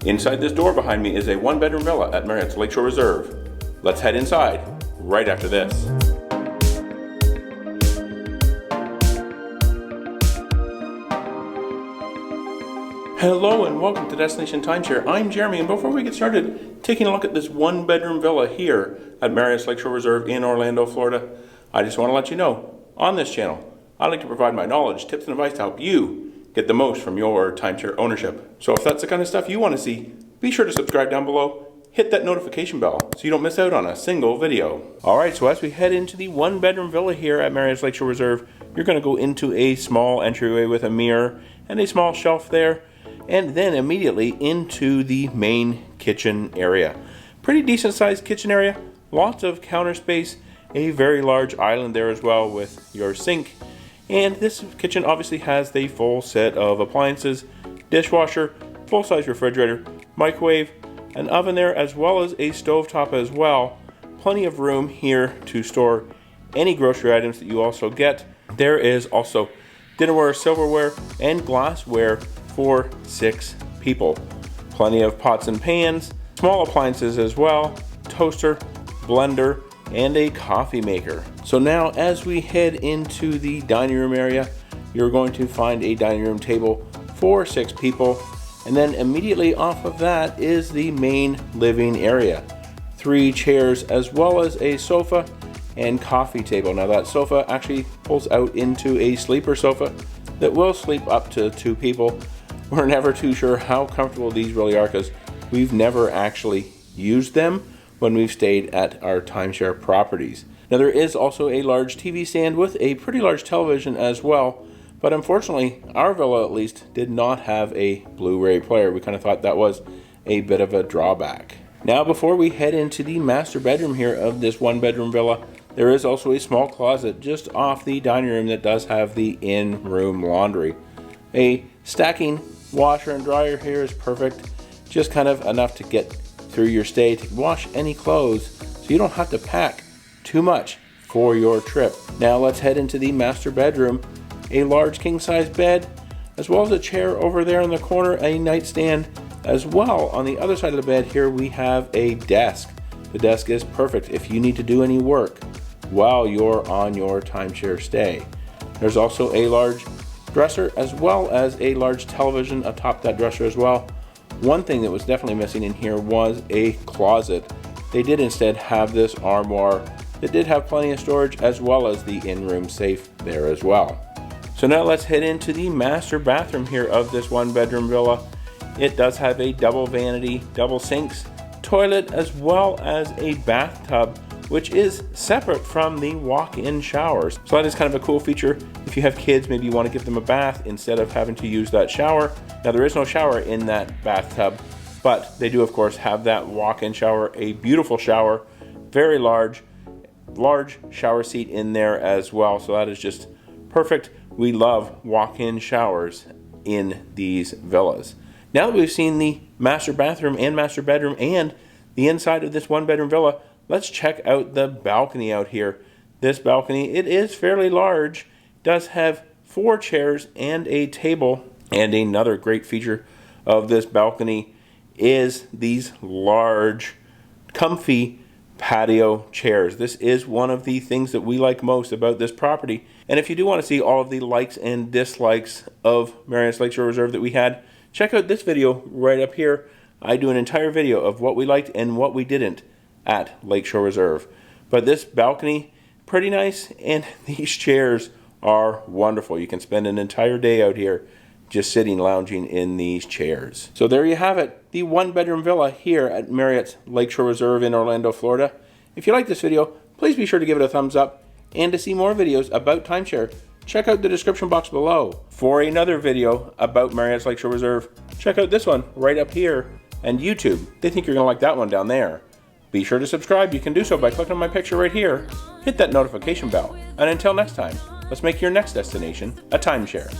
Inside this door behind me is a one-bedroom villa at Marriott's Lakeshore Reserve. Let's head inside right after this. Hello and welcome to Destination Timeshare. I'm Jeremy, and before we get started taking a look at this one-bedroom villa here at Marriott's Lakeshore Reserve in Orlando, Florida, I just want to let you know, on this channel, I like to provide my knowledge, tips, and advice to help you get the most from your timeshare ownership. So if that's the kind of stuff you want to see, be sure to subscribe down below, hit that notification bell so you don't miss out on a single video. Alright, so as we head into the one-bedroom villa here at Marriott's Lakeshore Reserve, you're going to go into a small entryway with a mirror and a small shelf there, and then immediately into the main kitchen area. Pretty decent sized kitchen area, lots of counter space, a very large island there as well with your sink. And this kitchen obviously has the full set of appliances, dishwasher, full-size refrigerator, microwave, an oven there, as well as a stovetop as well. Plenty of room here to store any grocery items that you also get. There is also dinnerware, silverware, and glassware for 6 people. Plenty of pots and pans, small appliances as well, toaster, blender, and a coffee maker. So now as we head into the dining room area, you're going to find a dining room table for 6 people, and then immediately off of that is the main living area. 3 chairs as well as a sofa and coffee table. Now that sofa actually pulls out into a sleeper sofa that will sleep up to 2 people. We're never too sure how comfortable these really are because we've never actually used them when we've stayed at our timeshare properties. Now there is also a large TV stand with a pretty large television as well, but unfortunately our villa at least did not have a Blu-ray player. We kind of thought that was a bit of a drawback. Now before we head into the master bedroom here of this one-bedroom villa, there is also a small closet just off the dining room that does have the in-room laundry. A stacking washer and dryer here is perfect, just kind of enough to get through your stay to wash any clothes so you don't have to pack too much for your trip. Now let's head into the master bedroom. A large king-size bed, as well as a chair over there in the corner, a nightstand as well. On the other side of the bed here we have a desk. The desk is perfect if you need to do any work while you're on your timeshare stay. There's also a large dresser as well as a large television atop that dresser as well. One thing that was definitely missing in here was a closet. They did instead have this armoire that did have plenty of storage as well as the in-room safe there as well. So now let's head into the master bathroom here of this one-bedroom villa. It does have a double vanity, double sinks, toilet, as well as a bathtub, which is separate from the walk-in showers. So that is kind of a cool feature. If you have kids, maybe you want to give them a bath instead of having to use that shower. Now there is no shower in that bathtub, but they do of course have that walk-in shower, a beautiful shower, very large shower seat in there as well. So that is just perfect. We love walk-in showers in these villas. Now that we've seen the master bathroom and master bedroom and the inside of this one-bedroom villa, let's check out the balcony out here. This balcony, it is fairly large, does have 4 chairs and a table, and another great feature of this balcony is these large, comfy patio chairs. This is one of the things that we like most about this property. And if you do want to see all of the likes and dislikes of Marriott's Lakeshore Reserve that we had, check out this video right up here. I do an entire video of what we liked and what we didn't at Lakeshore Reserve. But this balcony, pretty nice, and these chairs are wonderful. You can spend an entire day out here just sitting, lounging in these chairs. So there you have it, the one-bedroom villa here at Marriott's Lakeshore Reserve in Orlando, Florida. If you like this video, please be sure to give it a thumbs up, and to see more videos about timeshare, check out the description box below. For another video about Marriott's Lakeshore Reserve, check out this one right up here, and YouTube. They think you're gonna like that one down there. Be sure to subscribe. You can do so by clicking on my picture right here. Hit that notification bell. And until next time, let's make your next destination a timeshare.